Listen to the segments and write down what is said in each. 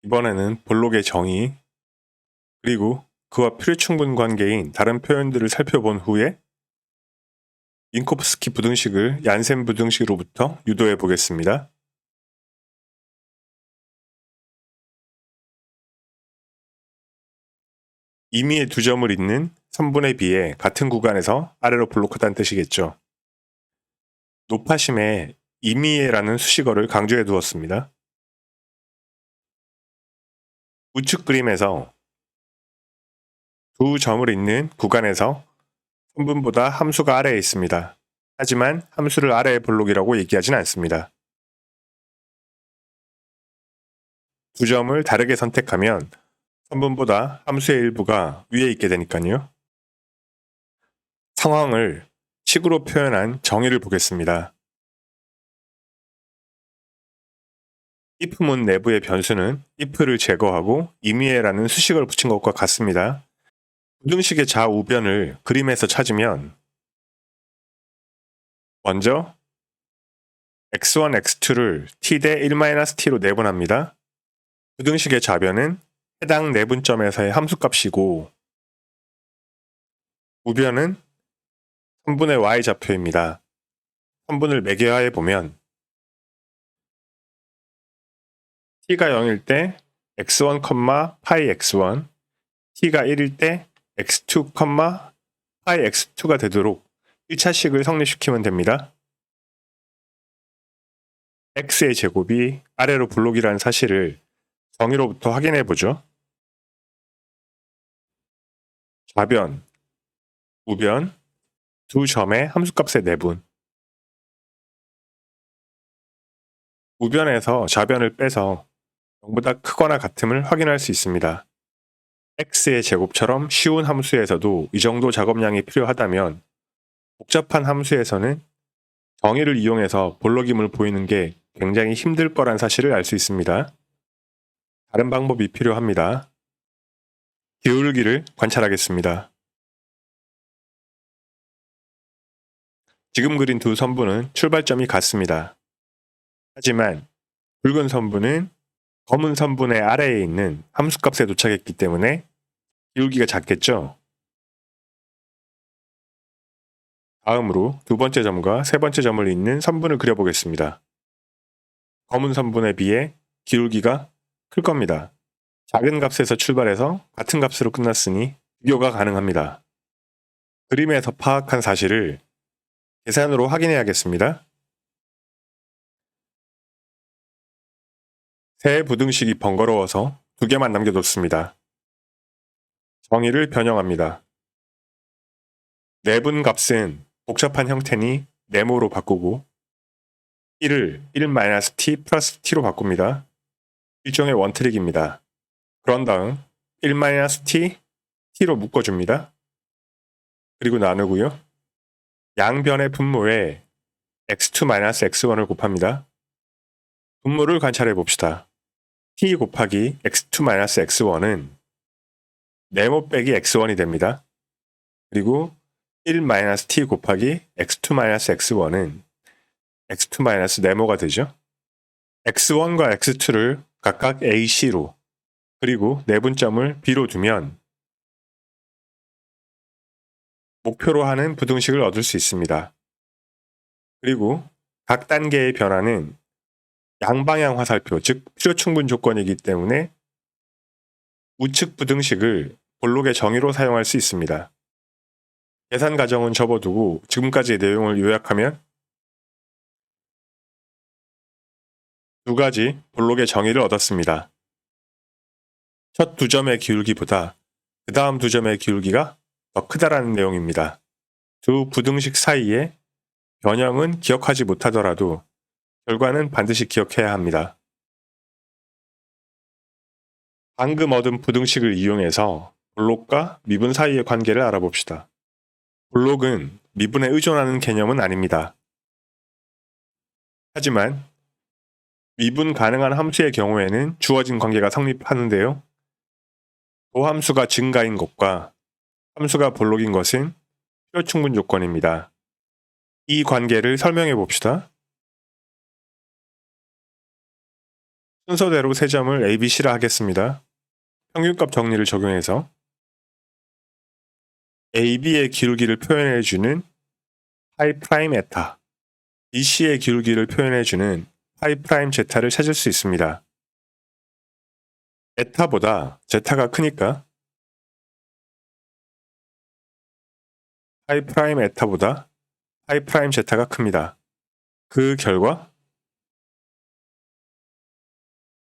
이번에는 볼록의 정의, 그리고 그와 필요충분 관계인 다른 표현들을 살펴본 후에 민코프스키 부등식을 얀센 부등식으로부터 유도해 보겠습니다. 임의의 두 점을 잇는 선분에 비해 같은 구간에서 아래로 볼록하다는 뜻이겠죠. 노파심에 임의라는 수식어를 강조해 두었습니다. 우측 그림에서 두 점을 잇는 구간에서 선분보다 함수가 아래에 있습니다. 하지만 함수를 아래의 볼록이라고 얘기하진 않습니다. 두 점을 다르게 선택하면 선분보다 함수의 일부가 위에 있게 되니까요. 상황을 식으로 표현한 정의를 보겠습니다. if문 내부의 변수는 if를 제거하고 임의라는 수식어를 붙인 것과 같습니다. 부등식의 좌우변을 그림에서 찾으면 먼저 x1, x2를 t 대 1-t로 내분합니다. 부등식의 좌변은 해당 내분점에서의 함수값이고 우변은 선분의 y좌표입니다. 선분을 매개화해 보면 t가 0일 때 x1, 파이 x1, t가 1일 때 x2, 파이 x2가 되도록 1차식을 성립시키면 됩니다. x의 제곱이 아래로 볼록이라는 사실을 정의로부터 확인해 보죠. 좌변, 우변, 두 점의 함수값의 내분. 우변에서 좌변을 빼서 0보다 크거나 같음을 확인할 수 있습니다. x의 제곱처럼 쉬운 함수에서도 이 정도 작업량이 필요하다면 복잡한 함수에서는 정의를 이용해서 볼록임을 보이는 게 굉장히 힘들 거란 사실을 알 수 있습니다. 다른 방법이 필요합니다. 기울기를 관찰하겠습니다. 지금 그린 두 선분은 출발점이 같습니다. 하지만 붉은 선분은 검은 선분의 아래에 있는 함수값에 도착했기 때문에 기울기가 작겠죠? 다음으로 두 번째 점과 세 번째 점을 잇는 선분을 그려보겠습니다. 검은 선분에 비해 기울기가 클 겁니다. 작은 값에서 출발해서 같은 값으로 끝났으니 비교가 가능합니다. 그림에서 파악한 사실을 계산으로 확인해야겠습니다. 세 부등식이 번거로워서 두 개만 남겨뒀습니다. 정의를 변형합니다. 내분 값은 복잡한 형태니 네모로 바꾸고 1을 1-t 플러스 t로 바꿉니다. 일종의 원트릭입니다. 그런 다음 1-t, t로 묶어줍니다. 그리고 나누고요. 양변의 분모에 x2-x1을 곱합니다. 분모를 관찰해 봅시다. t 곱하기 x2-x1은 네모 빼기 x1이 됩니다. 그리고 1-t 곱하기 x2-x1은 x2-네모가 되죠. x1과 x2를 각각 AC로 그리고 내분점을 B로 두면 목표로 하는 부등식을 얻을 수 있습니다. 그리고 각 단계의 변화는 양방향 화살표, 즉 필요충분 조건이기 때문에 우측 부등식을 볼록의 정의로 사용할 수 있습니다. 계산 과정은 접어두고 지금까지의 내용을 요약하면 두 가지 볼록의 정의를 얻었습니다. 첫 두 점의 기울기보다 그 다음 두 점의 기울기가 더 크다라는 내용입니다. 두 부등식 사이의 변형은 기억하지 못하더라도 결과는 반드시 기억해야 합니다. 방금 얻은 부등식을 이용해서 볼록과 미분 사이의 관계를 알아봅시다. 볼록은 미분에 의존하는 개념은 아닙니다. 하지만 미분 가능한 함수의 경우에는 주어진 관계가 성립하는데요. 도함수가 증가인 것과 함수가 볼록인 것은 필요충분 조건입니다. 이 관계를 설명해 봅시다. 순서대로 세 점을 A, B, C라 하겠습니다. 평균값 정리를 적용해서 AB의 기울기를 표현해주는 파이 프라임 에타, BC의 기울기를 표현해주는 파이 프라임 제타를 찾을 수 있습니다. 에타보다 제타가 크니까 파이 프라임 에타보다 파이 프라임 제타가 큽니다. 그 결과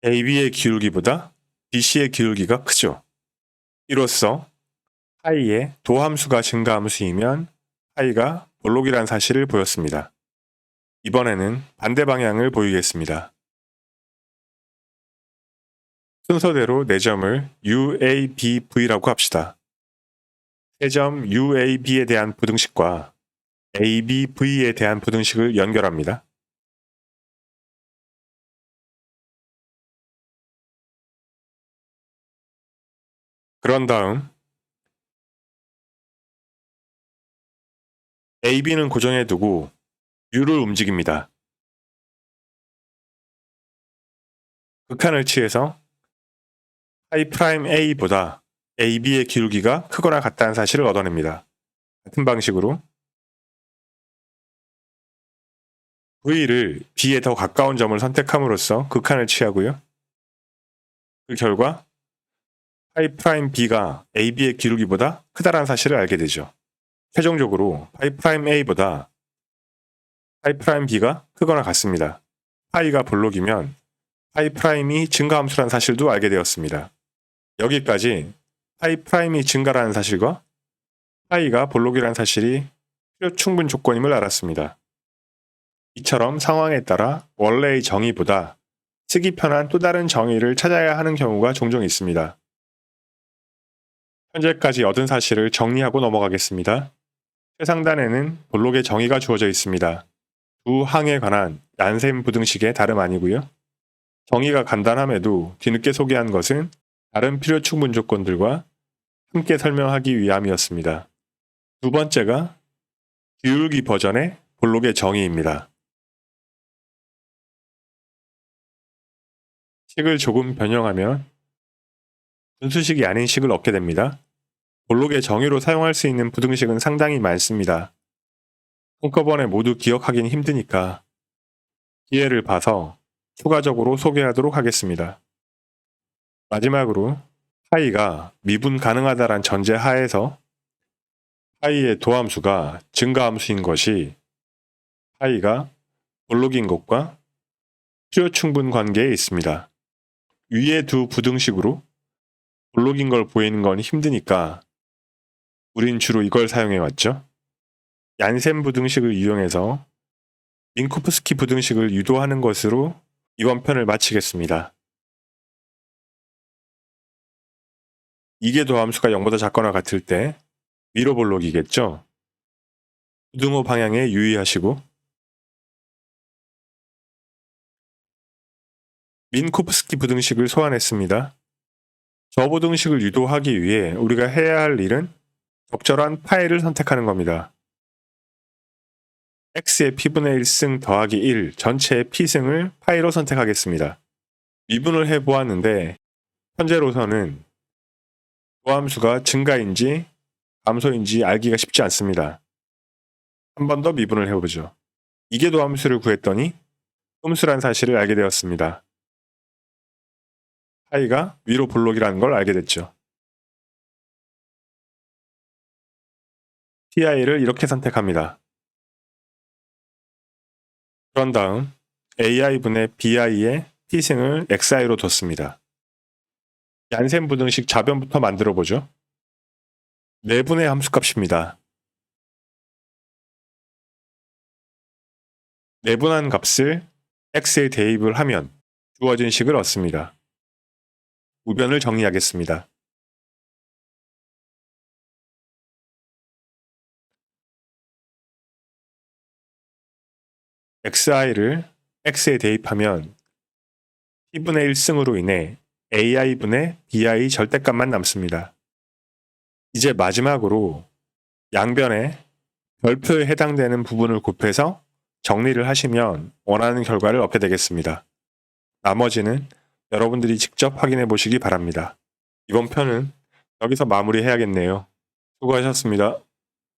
AB의 기울기보다 BC의 기울기가 크죠. 이로써 파이의 도함수가 증가함수이면 파이가 볼록이란 사실을 보였습니다. 이번에는 반대 방향을 보이겠습니다. 순서대로 4점을 UABV라고 합시다. 3점 UAB에 대한 부등식과 ABV에 대한 부등식을 연결합니다. 그런 다음 AB는 고정해두고 U를 움직입니다. 극한을 취해서 파이 프라임 A보다 AB의 기울기가 크거나 같다는 사실을 얻어냅니다. 같은 방식으로 V를 B에 더 가까운 점을 선택함으로써 극한을 취하고요. 그 결과 파이 프라임 B가 AB의 기울기보다 크다라는 사실을 알게 되죠. 최종적으로 파이 프라임 A보다 파이 프라임 B가 크거나 같습니다. 파이가 볼록이면 파이 프라임이 증가함수라는 사실도 알게 되었습니다. 여기까지 파이 프라임이 증가라는 사실과 파이가 볼록이라는 사실이 필요 충분 조건임을 알았습니다. 이처럼 상황에 따라 원래의 정의보다 쓰기 편한 또 다른 정의를 찾아야 하는 경우가 종종 있습니다. 현재까지 얻은 사실을 정리하고 넘어가겠습니다. 최상단에는 볼록의 정의가 주어져 있습니다. 두 항에 관한 얀센 부등식의 다름 아니고요. 정의가 간단함에도 뒤늦게 소개한 것은 다른 필요 충분 조건들과 함께 설명하기 위함이었습니다. 두 번째가 기울기 버전의 볼록의 정의입니다. 식을 조금 변형하면 분수식이 아닌 식을 얻게 됩니다. 볼록의 정의로 사용할 수 있는 부등식은 상당히 많습니다. 한꺼번에 모두 기억하기는 힘드니까 기회를 봐서 추가적으로 소개하도록 하겠습니다. 마지막으로 파이가 미분 가능하다란 전제 하에서 파이의 도함수가 증가함수인 것이 파이가 볼록인 것과 필요 충분 관계에 있습니다. 위의 두 부등식으로 볼록인 걸 보이는 건 힘드니까 우린 주로 이걸 사용해 왔죠. 얀센 부등식을 이용해서 민코프스키 부등식을 유도하는 것으로 이번 편을 마치겠습니다. 이게 도함수가 0보다 작거나 같을 때 위로 볼록이겠죠. 부등호 방향에 유의하시고 민코프스키 부등식을 소환했습니다. 저 부등식을 유도하기 위해 우리가 해야 할 일은 적절한 파이를 선택하는 겁니다. x의 p분의 1승 더하기 1 전체의 p승을 파이로 선택하겠습니다. 미분을 해보았는데 현재로서는 도함수가 증가인지 감소인지 알기가 쉽지 않습니다. 한 번 더 미분을 해보죠. 이게 도함수를 구했더니 흠수란 사실을 알게 되었습니다. 파이가 위로 볼록이라는 걸 알게 됐죠. ti를 이렇게 선택합니다. 그런 다음 ai분의 bi의 t승을 xi로 뒀습니다. 얀센 부등식 좌변부터 만들어 보죠. 내분의 함수값입니다. 내분한 값을 x에 대입을 하면 주어진 식을 얻습니다. 우변을 정리하겠습니다. xi를 x에 대입하면 p분의 1승으로 인해 ai분의 bi 절대값만 남습니다. 이제 마지막으로 양변에 별표에 해당되는 부분을 곱해서 정리를 하시면 원하는 결과를 얻게 되겠습니다. 나머지는 여러분들이 직접 확인해 보시기 바랍니다. 이번 편은 여기서 마무리해야겠네요. 수고하셨습니다.